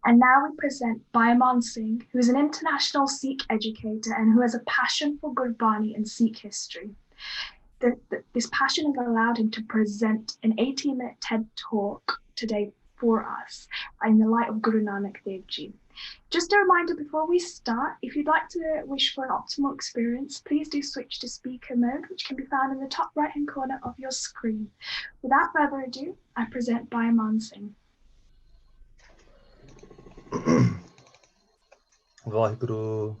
And now we present Bhai Singh, who is an international Sikh educator and who has a passion for Gurbani and Sikh history. This passion has allowed him to present an 18-minute TED talk today for us in the light of Guru Nanak Dev Ji. Just a reminder before we start, if you'd like to wish for an optimal experience, please do switch to speaker mode, which can be found in the top right-hand corner of your screen. Without further ado, I present Bhai Singh. Vaheguru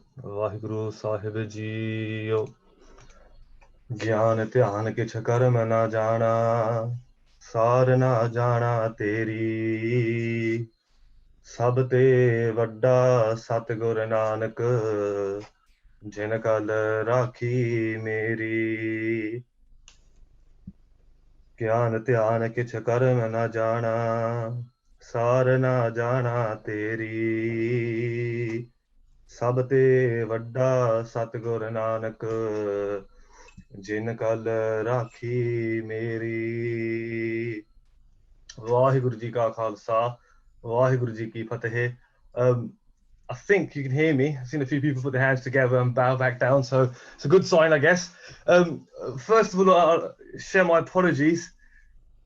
Sahib Jiyo Gyan Dhyan Kich Karm Na Jana Sar Na Jana Teri Sab Te Vadda Satgur Nanak Jin Kal Rakhi Meri Gyan Dhyan Kich Karm Na Jana Sar Na Jana Teri Sab te vadda Satgur Nanak Jin Kal Rakhi Meri. Vaheguru Ji Ka Khalsa, Vaheguru Ji Ki Fateh. I think you can hear me. I've seen a few people put their hands together and bow back down, so it's a good sign, I guess. First of all, I'll share my apologies.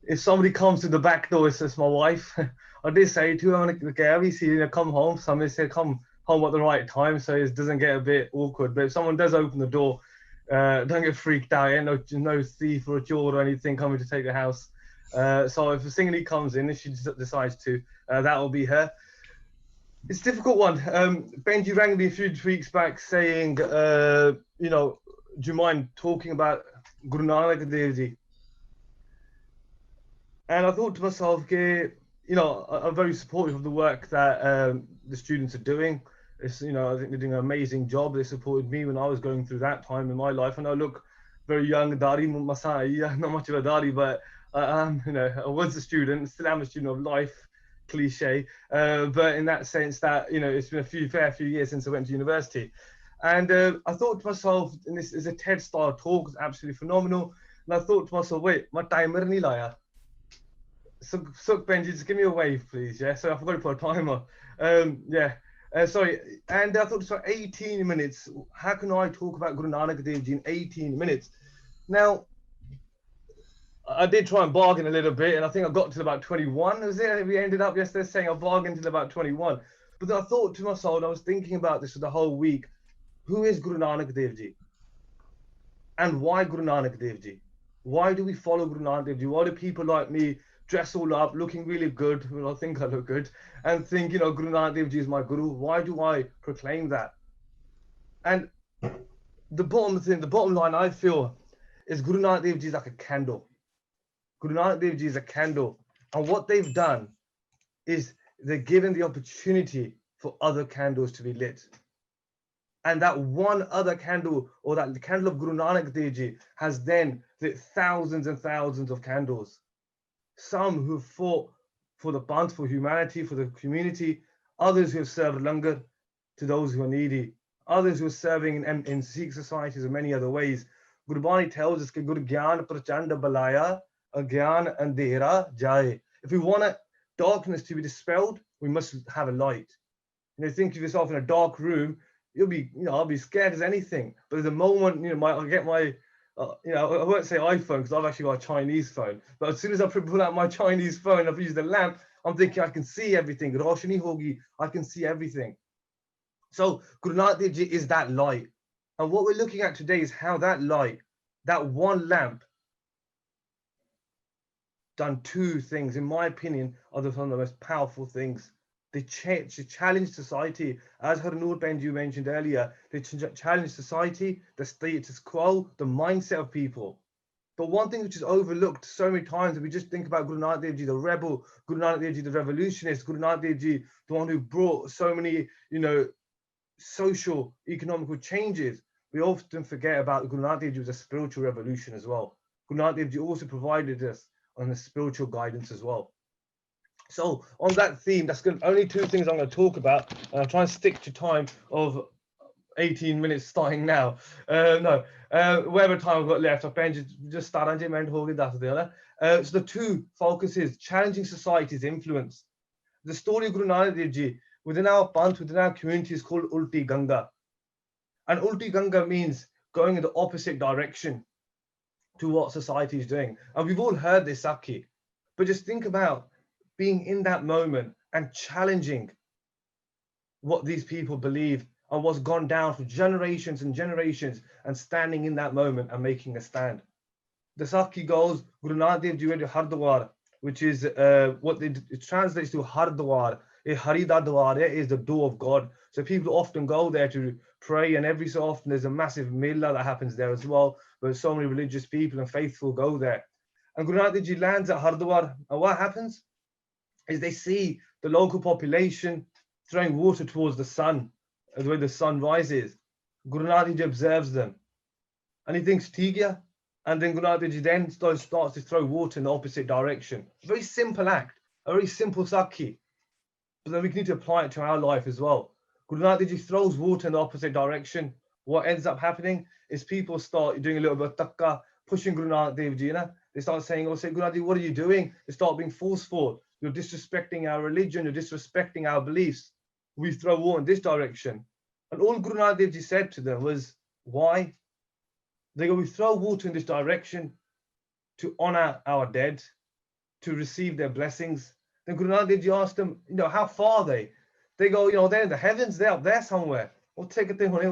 If somebody comes to the back door, it's my wife. I did say to her, okay, come home. Somebody said, come home at the right time, so it doesn't get a bit awkward. But if someone does open the door, don't get freaked out. Ain't no thief or a chore or anything coming to take the house. So if a Singhani comes in, if she decides to, that will be her. It's a difficult one. Benji rang me a few weeks back saying, do you mind talking about Guru Nanak Dev Ji? And I thought to myself, I'm very supportive of the work that the students are doing. It's, I think they're doing an amazing job. They supported me when I was going through that time in my life. And I look very young, Dari Masai, not much of a Dari, but I was a student, still am a student of life, cliche. But in that sense that, it's been a fair few years since I went to university. And I thought to myself, and this is a TED style talk, it's absolutely phenomenal. And I thought to myself, wait, my timer nahi laya. So Benji, just give me a wave, please. Yeah, so I forgot to put a timer. Sorry. And I thought, so 18 minutes. How can I talk about Guru Nanak Dev Ji in 18 minutes? Now, I did try and bargain a little bit, and I think I got to about 21. Was it? We ended up yesterday saying I bargained till about 21. But then I thought to myself, and I was thinking about this for the whole week. Who is Guru Nanak Dev Ji? And why Guru Nanak Dev Ji? Why do we follow Guru Nanak Dev Ji? Why do people like me dress all up, looking really good, well, I think I look good, and think, Guru Nanak Dev Ji is my guru? Why do I proclaim that? And the bottom line I feel is Guru Nanak Dev Ji is like a candle. Guru Nanak Dev Ji is a candle. And what they've done is they're given the opportunity for other candles to be lit. And that one other candle, or that the candle of Guru Nanak Dev Ji, has then lit thousands and thousands of candles. Some who fought for the Panth, for humanity, for the community, others who have served langar to those who are needy, others who are serving in Sikh societies in many other ways. Gurbani tells us that Gur Gyan Prachanda Balaya, Agyan Andhera Jaye. If we want darkness to be dispelled, we must have a light. Think of yourself in a dark room, I'll be scared as anything. But the moment, I get my I won't say iPhone because I've actually got a Chinese phone. But as soon as I pull out my Chinese phone, I've used the lamp, I'm thinking I can see everything. Roshni hogi, I can see everything. So Guru Nanak Dev Ji is that light. And what we're looking at today is how that light, that one lamp, done two things, in my opinion, are some of the most powerful things. They challenge society, as Harnoor Benju mentioned earlier. They challenge society, the status quo, the mindset of people. But one thing which is overlooked so many times, that we just think about Guru Nanak Dev Ji, the rebel, Guru Nanak Dev Ji, the revolutionist, Guru Nanak Dev Ji, the one who brought so many, social, economical changes. We often forget about Guru Nanak Dev Ji was a spiritual revolution as well. Guru Nanak Dev Ji also provided us on the spiritual guidance as well. So on that theme, that's only two things I'm going to talk about. I'll try and stick to time of 18 minutes starting now. Whatever time I've got left, I'll just start on that. So the two focuses: challenging society's influence. The story of Guru Nanak Dev Ji within our Panth, within our community is called Ulti Ganga. And Ulti Ganga means going in the opposite direction to what society is doing. And we've all heard this, Saakia, but just think about being in that moment and challenging what these people believe and what's gone down for generations and generations, and standing in that moment and making a stand. The Saakia goes, Guru Nanak Dev Ji went to Hardwar, which is what it translates to Hardwar. Hari da Dwar is the door of God. So people often go there to pray, and every so often there's a massive mela that happens there as well, where so many religious people and faithful go there. And Guru Nanak Dev Ji lands at Hardwar, and what happens is they see the local population throwing water towards the sun, the way the sun rises. Guru Nanak Dev Ji observes them, and he thinks, Tigya. And then Guru Nanak Dev Ji then starts to throw water in the opposite direction. A very simple act, a very simple Saakia. But then we need to apply it to our life as well. Guru Nanak Dev Ji throws water in the opposite direction. What ends up happening is people start doing a little bit of takka, pushing Guru Nanak Dev Ji. They start saying, oh, say, Guru Nanak Dev Ji, what are you doing? They start being forceful. You're disrespecting our religion. You're disrespecting our beliefs. We throw water in this direction. And all Guru Nanak Dev Ji said to them was, why? They go, we throw water in this direction to honor our dead, to receive their blessings. Then Guru Nanak Dev Ji asked them, how far are they? They go, they're in the heavens, they're up there somewhere. We'll take a thing, with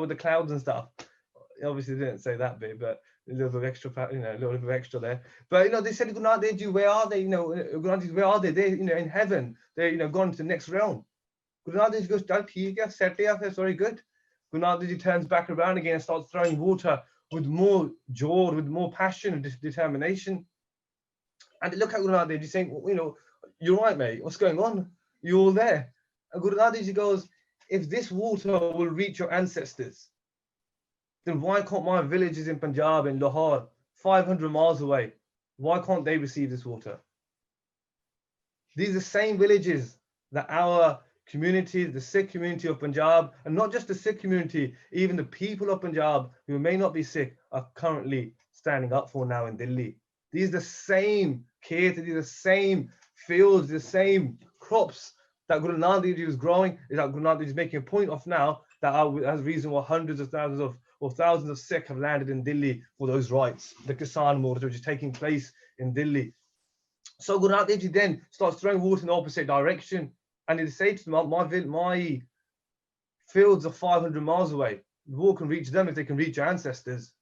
the clouds and stuff. Obviously, they didn't say that bit, but a little bit of extra, a little bit of extra there. But, they said, Guru Nanak Dev Ji, where are they? Guru Nanak Dev Ji, where are they? They're, in heaven. They're, gone to the next realm. Guru Nanak Dev Ji goes, that's very good. Guru Nanak Dev Ji turns back around again and starts throwing water with more joy, with more passion and determination. And they look at Guru Nanak Dev Ji saying, you're right, mate. What's going on? You're all there. And Guru Nanak Dev Ji goes, if this water will reach your ancestors, then why can't my villages in Punjab, in Lahore, 500 miles away, why can't they receive this water? These are the same villages that our community, the Sikh community of Punjab, and not just the Sikh community, even the people of Punjab who may not be Sikh, are currently standing up for now in Delhi. These are the same khet, these are the same fields, the same crops that Guru Nanak Dev Ji was growing, is that Guru Nanak Dev Ji is making a point of now, that as a reason why hundreds of thousands or thousands of Sikh have landed in Delhi for those rights, the Kisan Morcha, which is taking place in Delhi. So Guru Nanak Dev Ji then starts throwing water in the opposite direction, and he says to them, my fields are 500 miles away. The water can reach them if they can reach your ancestors.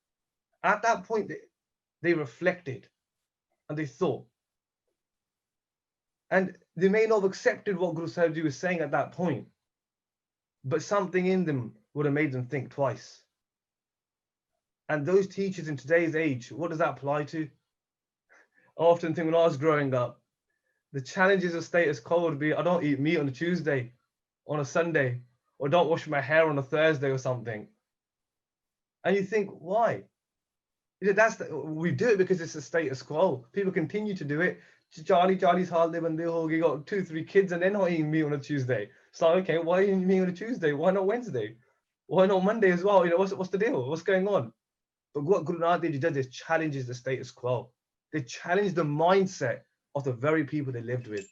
At that point, they reflected and they thought. And they may not have accepted what Guru Sahib Ji was saying at that point, but something in them would have made them think twice. And those teachers in today's age, what does that apply to? I often think when I was growing up, the challenges of status quo would be, I don't eat meat on a Tuesday, on a Sunday, or don't wash my hair on a Thursday or something. And you think, why? We do it because it's a status quo. People continue to do it. Charlie's holiday when they got 2-3 kids and they're not eating meat on a Tuesday. So okay, why are you eating meat on a Tuesday? Why not Wednesday? Why not Monday as well? What's the deal? What's going on? But what Guru Nanak Dev Ji does is challenges the status quo. They challenge the mindset of the very people they lived with.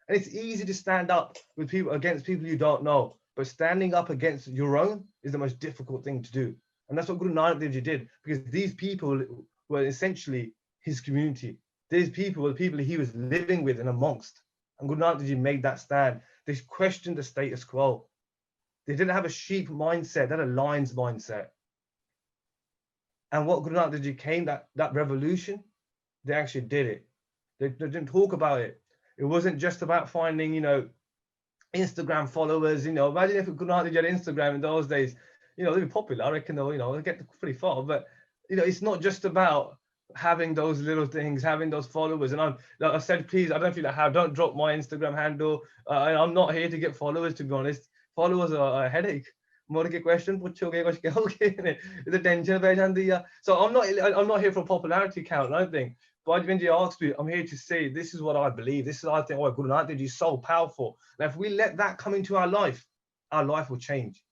And it's easy to stand up with people against people you don't know, but standing up against your own is the most difficult thing to do. And that's what Guru Nanak Dev Ji did, because these people were essentially his community. These people were the people he was living with and amongst. And Guru Nanak Dev Ji made that stand. They questioned the status quo. They didn't have a sheep mindset, they had a lion's mindset. And what Guru Nanak Dev Ji came, that revolution, they actually did it. They didn't talk about it. It wasn't just about finding, Instagram followers. Imagine if Guru Nanak Dev Ji had Instagram in those days, they'd be popular. I reckon they'll get pretty far. But it's not just about having those little things, having those followers. And I said, please, I don't feel like don't drop my Instagram handle. I'm not here to get followers, to be honest. Followers are a headache. So I'm not here for a popularity count, I don't think. But when you ask me, I'm here to say this is what I believe. This is what I think. Oh, Guru Nanak Dev Ji is so powerful. And if we let that come into our life will change.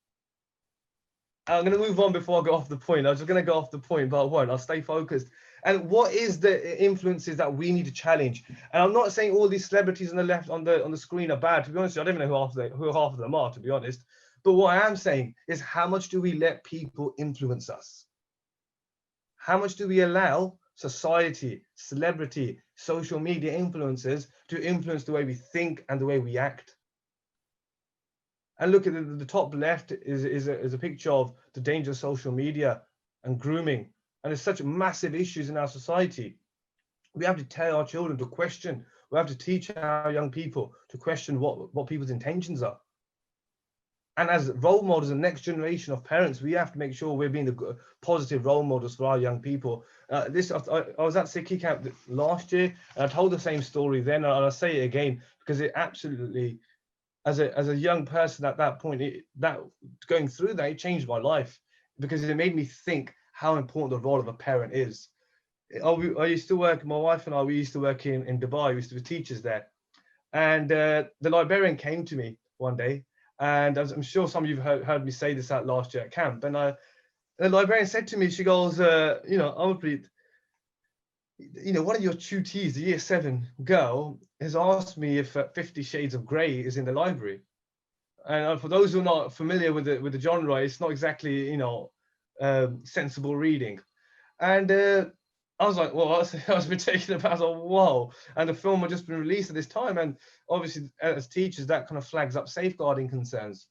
I'm going to move on before I go off the point. I was just going to go off the point, but I won't. I'll stay focused. And what is the influences that we need to challenge? And I'm not saying all these celebrities on the left on the screen are bad. To be honest, I don't even know who half of them are, to be honest. But what I am saying is, how much do we let people influence us? How much do we allow society, celebrity, social media influencers to influence the way we think and the way we act? And look at the top left is a picture of the danger of social media and grooming. And there's such massive issues in our society. We have to tell our children to question. We have to teach our young people to question what people's intentions are. And as role models, the next generation of parents, we have to make sure we're being the positive role models for our young people. I was at Sikhi camp last year, and I told the same story then, and I'll say it again, because it absolutely, as a young person at that point, going through that, it changed my life, because it made me think how important the role of a parent is. I used to work, my wife and I, we used to work in Dubai. We used to be teachers there. And the librarian came to me one day, and I'm sure some of you have heard me say this at last year at camp. And the librarian said to me, she goes, Amarpreet, one of your tutees, the year 7 girl, has asked me if 50 Shades of Grey is in the library. And for those who are not familiar with the genre, it's not exactly, sensible reading. And I was like, well, I was been taken aback. I was like, whoa. And the film had just been released at this time. And obviously, as teachers, that kind of flags up safeguarding concerns.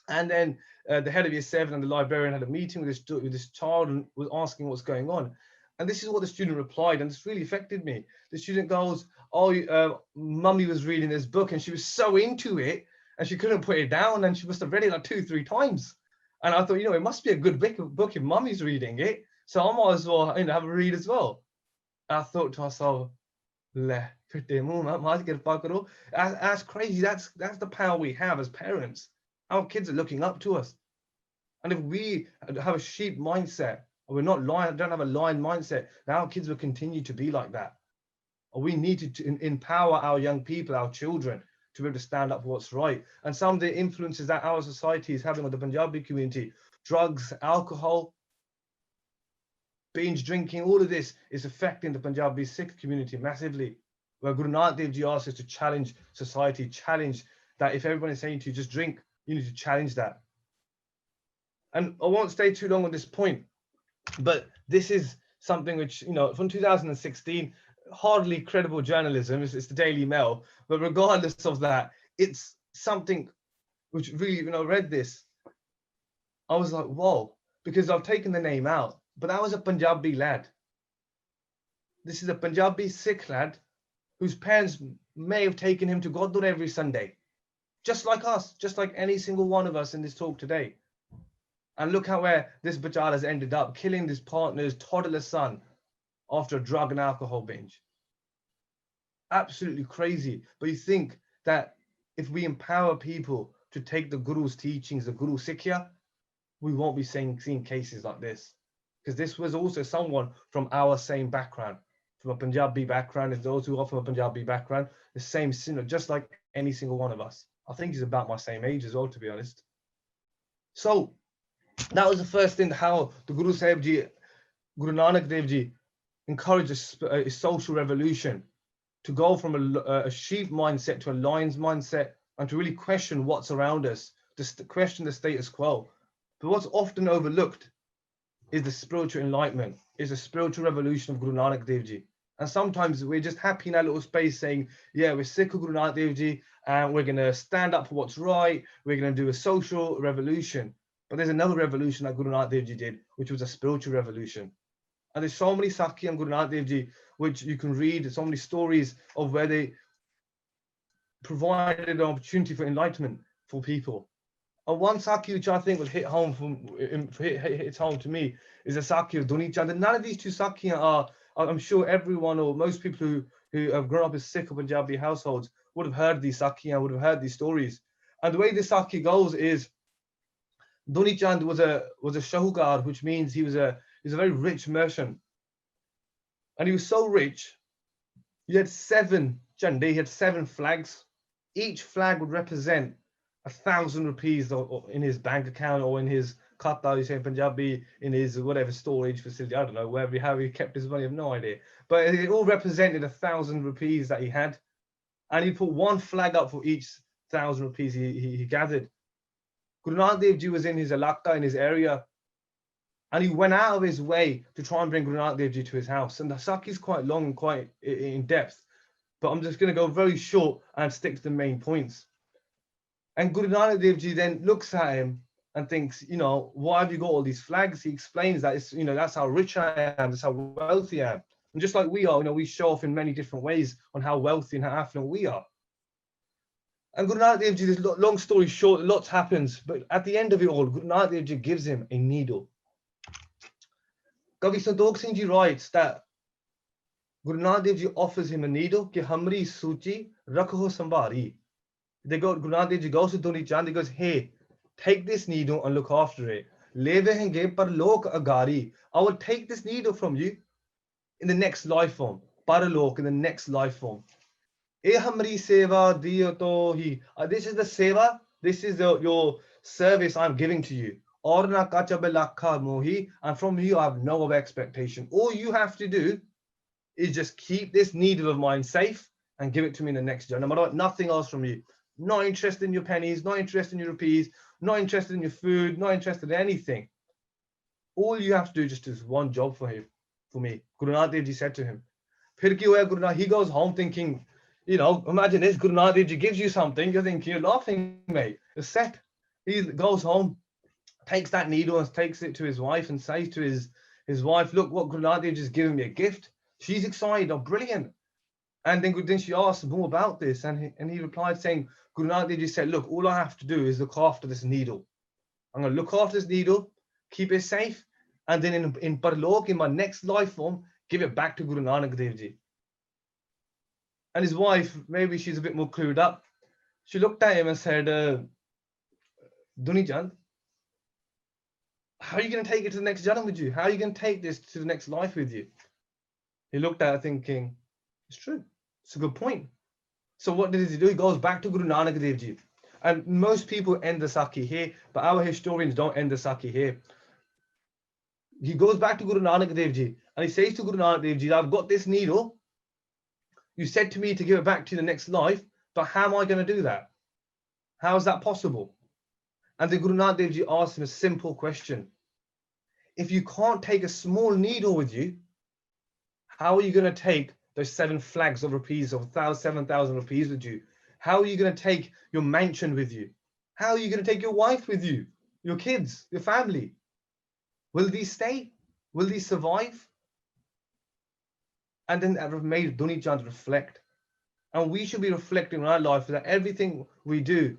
And then the head of year 7 and the librarian had a meeting with this child and was asking what's going on. And this is what the student replied, and this really affected me. The student goes, mummy was reading this book and she was so into it and she couldn't put it down, and she must have read it like 2-3 times. And I thought, it must be a good book if mummy's reading it. So I might as well have a read as well. And I thought to myself, that's crazy. That's the power we have as parents. Our kids are looking up to us. And if we have a sheep mindset, or we're not don't have a lion mindset, then our kids will continue to be like that. Or we need to empower our young people, our children, to be able to stand up for what's right. And some of the influences that our society is having on the Punjabi community, drugs, alcohol, binge drinking, all of this is affecting the Punjabi Sikh community massively, where Guru Nanak Dev Ji asks us to challenge society, challenge that if everyone is saying to you, just drink, you need to challenge that. And I won't stay too long on this point, but this is something which, from 2016, hardly credible journalism, it's the Daily Mail, but regardless of that, it's something which really, when I read this, I was like, whoa, because I've taken the name out. But that was a Punjabi lad. This is a Punjabi Sikh lad whose parents may have taken him to Gurdwara every Sunday, just like us, just like any single one of us in this talk today. And look how where this bachar has ended up, killing his partner's toddler son after a drug and alcohol binge. Absolutely crazy. But you think that if we empower people to take the Guru's teachings, the Guru Sikha, we won't be seeing cases like this. Because this was also someone from our same background, from a Punjabi background. If those who are from a Punjabi background, the same sinner, just like any single one of us. I think he's about my same age as well, to be honest. So that was the first thing, how the Guru Sahib Ji, Guru Nanak Dev Ji, encouraged a social revolution to go from a sheep mindset to a lion's mindset, and to really question what's around us, to question the status quo. But what's often overlooked is the spiritual enlightenment, is the spiritual revolution of Guru Nanak Dev Ji. And sometimes we're just happy in our little space saying, yeah, we're sick of Guru Nanak Dev Ji and we're going to stand up for what's right. We're going to do a social revolution. But there's another revolution that Guru Nanak Dev Ji did, which was a spiritual revolution. And there's so many Saakia and Guru Nanak Dev Ji, which you can read, so many stories of where they provided an opportunity for enlightenment for people. And one Saakia which I think will hit home to me is the Saakia of Duni Chand. And none of these two Saakia are, I'm sure everyone or most people who have grown up in Sikh or Punjabi households would have heard these Saakia, would have heard these stories. And the way this Saakia goes is, Duni Chand was a shahukar, which means he was a very rich merchant. And he was so rich, he had 7 chande, he had 7 flags. Each flag would represent 1,000 rupees in his bank account or in his khata, you say in Punjabi, in his whatever storage facility, I don't know, wherever how he kept his money, I have no idea. But it all represented 1,000 rupees that he had. And he put one flag up for each 1,000 rupees he gathered. Guru Nanak Dev Ji was in his alaka, in his area, and he went out of his way to try and bring Guru Nanak Dev Ji to his house. And the Saakia is quite long and quite in depth, but I'm just going to go very short and stick to the main points. And Guru Nanak Dev Ji then looks at him and thinks, why have you got all these flags? He explains that it's, that's how rich I am, that's how wealthy I am. And just like we are, we show off in many different ways on how wealthy and how affluent we are. And Guru Nanak Dev Ji, this long story short, lots happens, but at the end of it all, Guru Nanak Dev Ji gives him a needle. Kavi Santokh Singh Ji writes that Guru Nanak Dev Ji offers him a needle, ki hamri suchi rakho sambhari. Guru Nanak Dev Ji goes to Duni Chand, he goes, hey, take this needle and look after it. Leve henge par lok agari. I will take this needle from you in the next life form. Paralok, in the next life form. E hamri seva diyo to hi. This is the seva, this is your service I'm giving to you. Orna kachabe lakha mohi. And from you I have no other expectation. All you have to do is just keep this needle of mine safe and give it to me in the next journey. I want nothing else from you. Not interested in your pennies, not interested in your rupees, not interested in your food, not interested in anything. All you have to do just is one job for me. Guru Nanak Dev Ji said to him. Phir ki hoya Guru Nanak, he goes home thinking, imagine this, Guru Nanak Dev Ji gives you something, you're thinking, you're laughing, mate. It's set. He goes home, takes that needle and takes it to his wife and says to his wife, look, what Guru Nanak Dev Ji has given me a gift. She's excited, brilliant. And then she asked more about this, and he replied saying, Guru Nanak Dev Ji said, look, all I have to do is look after this needle. I'm going to look after this needle, keep it safe, and then in Parlok, in my next life form, give it back to Guru Nanak Dev Ji. And his wife, maybe she's a bit more clued up, she looked at him and said, Duni Chand, how are you going to take it to the next Janam with you? How are you going to take this to the next life with you? He looked at her thinking, it's true. It's a good point. So what did he do? He goes back to Guru Nanak Dev Ji. And most people end the Saakia here, but our historians don't end the Saakia here. He goes back to Guru Nanak Dev Ji and he says to Guru Nanak Dev Ji, I've got this needle. You said to me to give it back to the next life, but how am I going to do that? How is that possible? And the Guru Nanak Dev Ji asked him a simple question. If you can't take a small needle with you, how are you going to take those 7 flags of rupees of 7,000 rupees with you? How are you going to take your mansion with you? How are you going to take your wife with you? Your kids, your family? Will these stay? Will these survive? And then that made Duni Chand reflect. And we should be reflecting on our life that everything we do,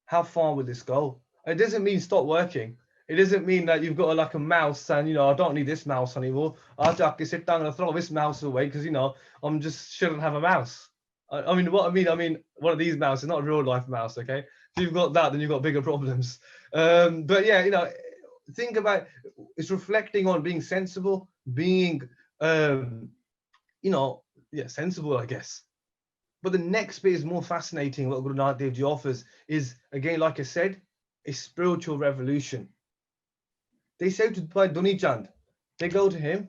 how far will this go? It doesn't mean stop working. It doesn't mean that you've got like a mouse and, I don't need this mouse anymore. I'm going to throw this mouse away because, I'm just shouldn't have a mouse. I mean, one of these mouses, not a real life mouse, okay? If you've got that, then you've got bigger problems. But yeah, think about, it's reflecting on being sensible, being, sensible, I guess. But the next bit is more fascinating. What Guru Nanak Dev Ji offers is, again, like I said, a spiritual revolution. They say to Bhai Duni Chand, they go to him,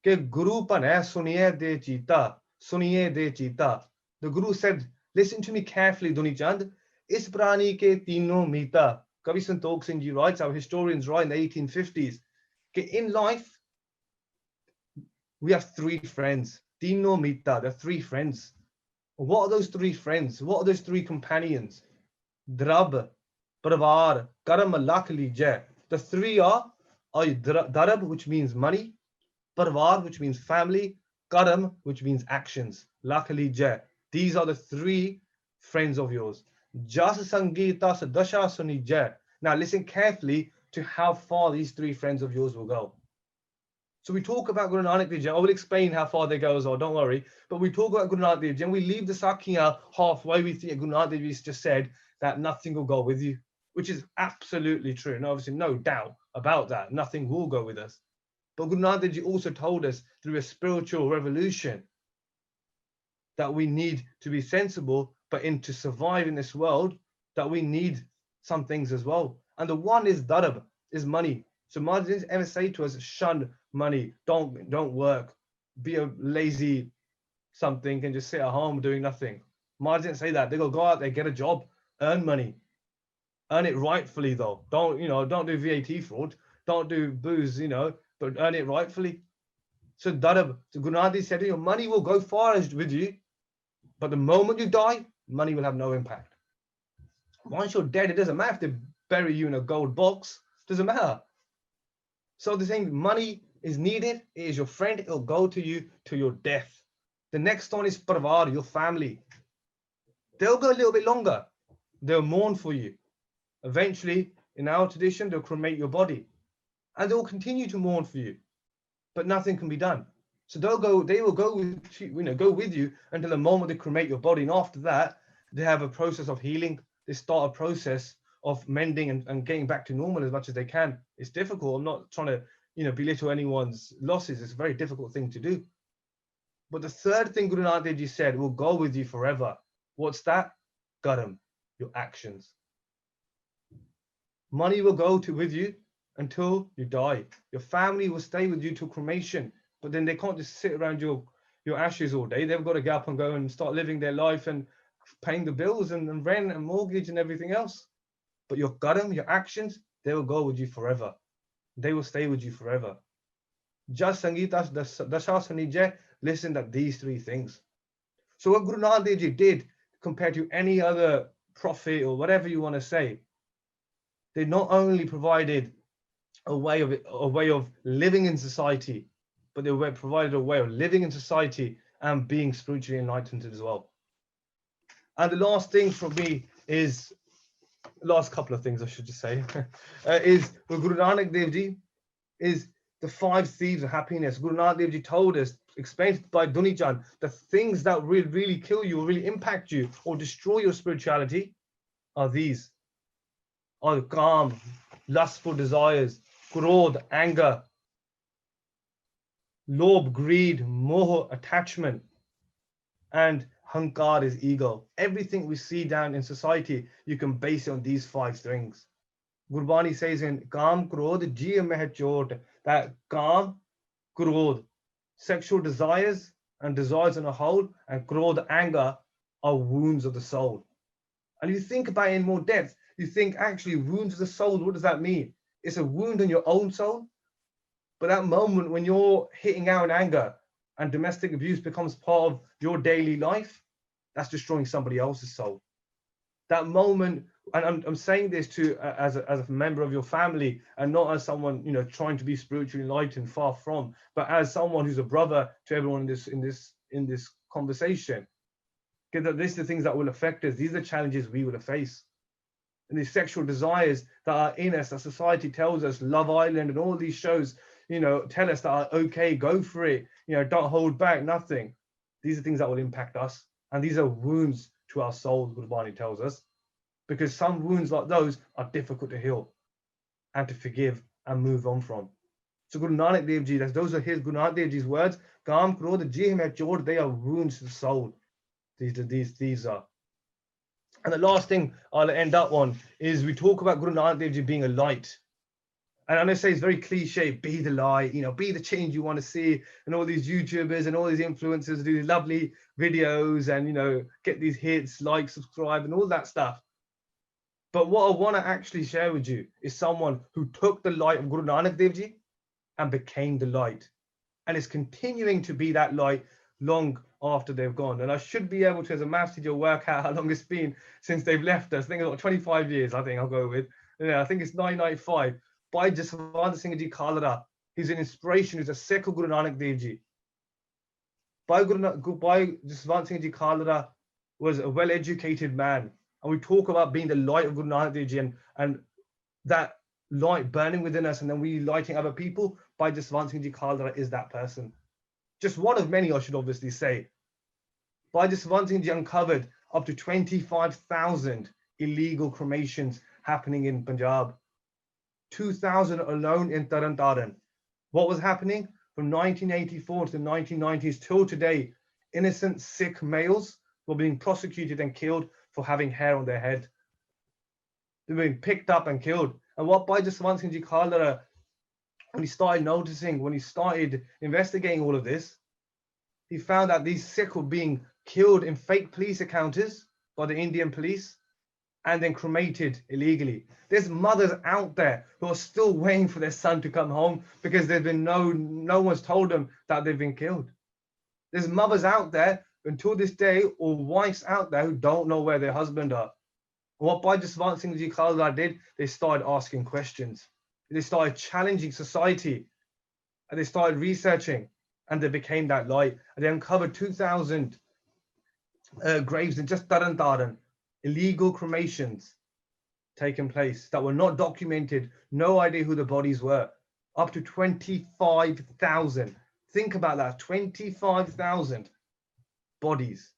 Ke Guru Panay Suniye De Chita, Suniye De Chita. The Guru said, listen to me carefully, Duni Chand. Is prani ke tino mita. Kavi Santokh Singh Ji writes, our historians write in the 1850s, Ke in life, we have 3 friends. Tino mita, there are 3 friends. What are those 3 friends? What are those 3 companions? Drab, Pravar, Karam, Lakh Lijay. The 3 are Darab, which means money, Parvar, which means family, Karam, which means actions. Lakh Lijay. These are the 3 friends of yours. Jas Sangita Sadasha Sunijay. Now listen carefully to how far these 3 friends of yours will go. So we talk about Guru Nanak Dev Ji. I will explain how far they go as well, don't worry. But we talk about Guru Nanak Dev Ji and we leave the Saakia halfway. We think Guru Nanak Dev Ji just said that nothing will go with you, which is absolutely true. And obviously no doubt about that. Nothing will go with us. But Guru Nanak Dev Ji also told us through a spiritual revolution that we need to be sensible, but to survive in this world, that we need some things as well. And the one is darab, is money. So Maani didn't ever say to us, shun money, don't work, be a lazy something and just sit at home doing nothing. Maani didn't say that. They go out there, get a job, earn money, earn it rightfully though. Don't do VAT fraud, don't do booze, but earn it rightfully. So Guru Nanak Dev said, your money will go far with you, but the moment you die, money will have no impact. Once you're dead, it doesn't matter if they bury you in a gold box, doesn't matter. So the thing, money is needed, it is your friend, it'll go to you to your death. The next one is parvar, your family. They'll go a little bit longer. They'll mourn for you. Eventually, in our tradition, they'll cremate your body. And they'll continue to mourn for you. But nothing can be done. So they will go with you until the moment they cremate your body. And after that, they have a process of healing. They start a process of mending and getting back to normal as much as they can. It's difficult. I'm not trying to, belittle anyone's losses. It's a very difficult thing to do. But the third thing Guru Nanak Dev Ji said will go with you forever. What's that? Garam, your actions. Money will go with you until you die. Your family will stay with you till cremation, but then they can't just sit around your ashes all day. They've got to get up and go and start living their life and paying the bills and rent and mortgage and everything else. But your garam, your actions, they will go with you forever. They will stay with you forever. Just Sangeeta Dasha, listen to these three things. So what Guru Nanak Dev Ji did compared to any other prophet or whatever you want to say, they not only provided a way of living in society, but they provided a way of living in society and being spiritually enlightened as well. And the last thing from me is, last couple of things I should just say, is Guru Nanak Dev Ji is the 5 thieves of happiness. Guru Nanak Dev Ji told us, explained by Dunichan, the things that will really kill you, or really impact you, or destroy your spirituality are these. Are calm, lustful desires, krodh, anger, lobh, greed, moh, attachment, and hankar is ego. Everything we see down in society, you can base it on these 5 things. Gurbani says in Kaam, Krodh, Jiya Meh Chot, that Kaam, Krodh, sexual desires and desires on a whole, and Krodh, anger, are wounds of the soul. And you think about it in more depth, you think actually wounds of the soul, what does that mean? It's a wound on your own soul. But that moment when you're hitting out in anger and domestic abuse becomes part of your daily life, that's destroying somebody else's soul. That moment, and I'm saying this to as a member of your family, and not as someone trying to be spiritually enlightened, far from, but as someone who's a brother to everyone in this conversation. Because these are the things that will affect us. These are the challenges we will face. And these sexual desires that are in us, that society tells us, Love Island and all these shows, tell us that are okay, go for it, don't hold back, nothing. These are things that will impact us. And these are wounds to our souls, Gurbani tells us. Because some wounds like those are difficult to heal and to forgive and move on from. So Guru Nanak Dev Ji, those are his Guru Nanak Dev Ji's words. Kaam, krodh, jih mein chot, they are wounds to the soul. These are. And the last thing I'll end up on is we talk about Guru Nanak Dev Ji being a light. And I know say it's very cliche, be the light, be the change you want to see. And all these YouTubers and all these influencers do these lovely videos and, get these hits, like, subscribe and all that stuff. But what I want to actually share with you is someone who took the light of Guru Nanak Dev Ji and became the light. And is continuing to be that light long after they've gone. And I should be able to, as a maths teacher, work out how long it's been since they've left us. I think it's about 25 years, I think I'll go with. I think it's 1995. Bhai Jaswant Singh Ji Khalra. He's an inspiration, he's a Sikh of Guru Nanak Dev Ji. Bhai Jaswant Singh Ji Khalra was a well-educated man. And we talk about being the light of Guru Nanak Dev Ji and that light burning within us and then we lighting other people. Bhai Jaswant Singh Ji Khalra is that person. Just one of many, I should obviously say. Bhai Jaswant Singh Ji uncovered up to 25,000 illegal cremations happening in Punjab. 2,000 alone in Taran Taran. What was happening? From 1984 to the 1990s till today, innocent Sikh males were being prosecuted and killed for having hair on their head. They were being picked up and killed. And what Bhai Jaswant Singh Ji Khalra, when he started noticing, when he started investigating all of this, he found that these Sikhs were being killed in fake police encounters by the Indian police and then cremated illegally. There's mothers out there who are still waiting for their son to come home because there's been no one's told them that they've been killed. There's mothers out there until this day, or wives out there who don't know where their husband are. What Bhai Jaswant Singh Ji Khalra did, they started asking questions. They started challenging society, and they started researching, and they became that light. And they uncovered 2,000 graves in just Taran Taran, illegal cremations taking place that were not documented, no idea who the bodies were, up to 25,000. Think about that, 25,000 bodies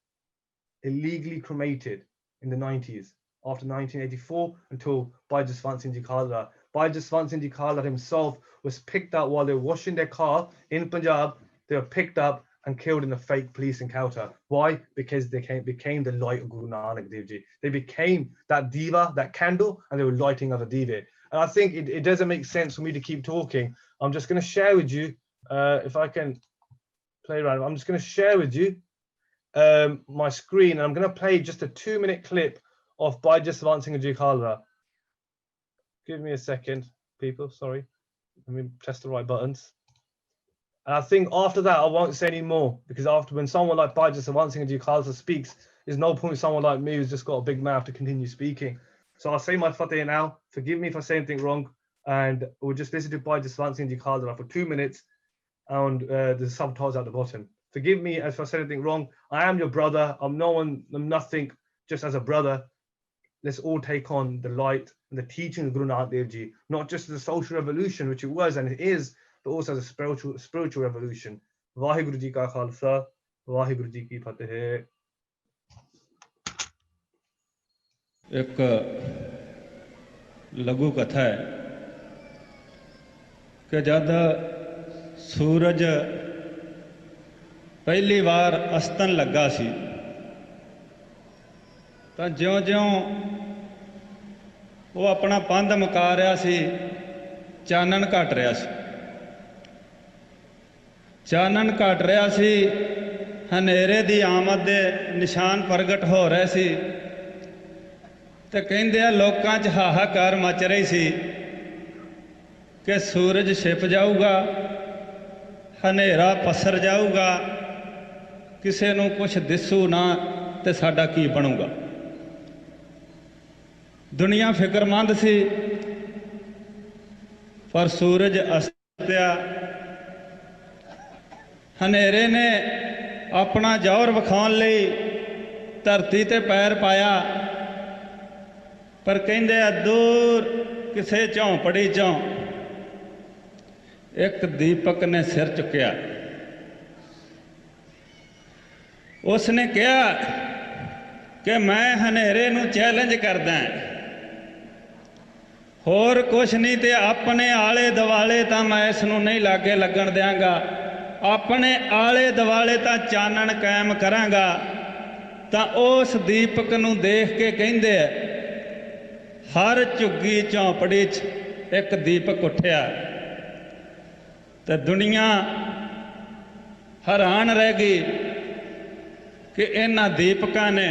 illegally cremated in the 90s, after 1984 until Bhai Jaswant Singh Ji Khalra. Bhai Jaswant Singh Ji Khalra himself was picked up while they were washing their car in Punjab. They were picked up and killed in a fake police encounter. Why? Because they became the light of Guru Nanak Dev Ji. They became that diva, that candle, and they were lighting other diva. And I think it doesn't make sense for me to keep talking. I'm just going to share with you, if I can play around, I'm just going to share with you my screen, and I'm going to play just a 2-minute clip of Bhai Jaswant Singh Ji Khalra. Give me a second, people, sorry. Let me press the right buttons. And I think after that, I won't say any more, because after when someone like Bhai Jaswant Singh Ji Khalra speaks, there's no point someone like me who's just got a big mouth to continue speaking. So I'll say my fateh now. Forgive me if I say anything wrong, and we'll just listen to Bhai Jaswant Singh Ji Khalra for 2 minutes, and the subtitles at the bottom. Forgive me if I said anything wrong. I am your brother. I'm no one, I'm nothing, just as a brother. Let's all take on the light and the teaching of Guru Nanak Dev Ji, not just as a social revolution, which it was and it is, but also as a spiritual revolution. Vaheguru Ji Ka Khalsa, Vaheguru Ji Ki Fateh. एक लघु कथा है कि जब सूरज पहली बार अस्तन लगा सी तो ज्यों-ज्यों वो अपना पंध मुका रहा सी, चानन घट रहा सी। चानन घट रहा सी, हनेरे दी आमद दे निशान प्रगट हो रहे सी। तो कहंदे आ लोकां च हाहाकार मच रही सी कि सूरज छिप जाऊगा, हनेरा पसर जाऊगा, किसी नूं कुछ दिसू ना ते साडा की बनूगा। दुनिया फिक्रमंद सी, पर सूरज अस्त्या। हनेरे ने अपना जोर विखाउण लई धरती ते पैर पाया, पर कहंदे आ दूर किसे झौंपड़ी चों एक दीपक ने सिर चुकिया। उसने कहा कि मैं हनेरे नूं चैलेंज करदा, होर कुछ नहीं ते अपने आले दुआले तां मैं इस नूं नहीं लागे लगन देंगा, अपने आले दुआले तां चानण कायम करांगा। तां उस दीपक नूं देख के कहंदे हर झुग्गी झौंपड़ी च एक दीपक उठिया। तो दुनिया हैरान रह गई कि इन्हां दीपकां ने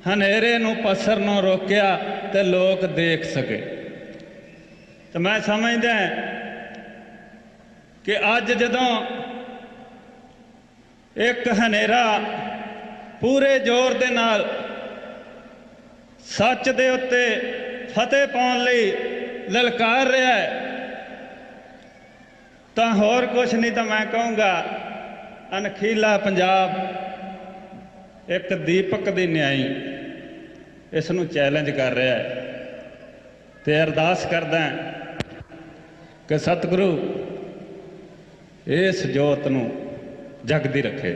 हनेरे नूं पसरनों रोकिया ते लोग देख सके। तो मैं समझदा कि अज जदों एक हनेरा पूरे जोर दे नाल सच दे उत्ते फतेह पाउण लई ललकार रहा है, तो होर कुछ नहीं तो मैं कहूँगा अनखीला पंजाब एक दीपक दी न्याई इस नूं चैलेंज कर रहा है। ते अरदास करदा कि सतगुरु इस जोत नूं जगदी रखे।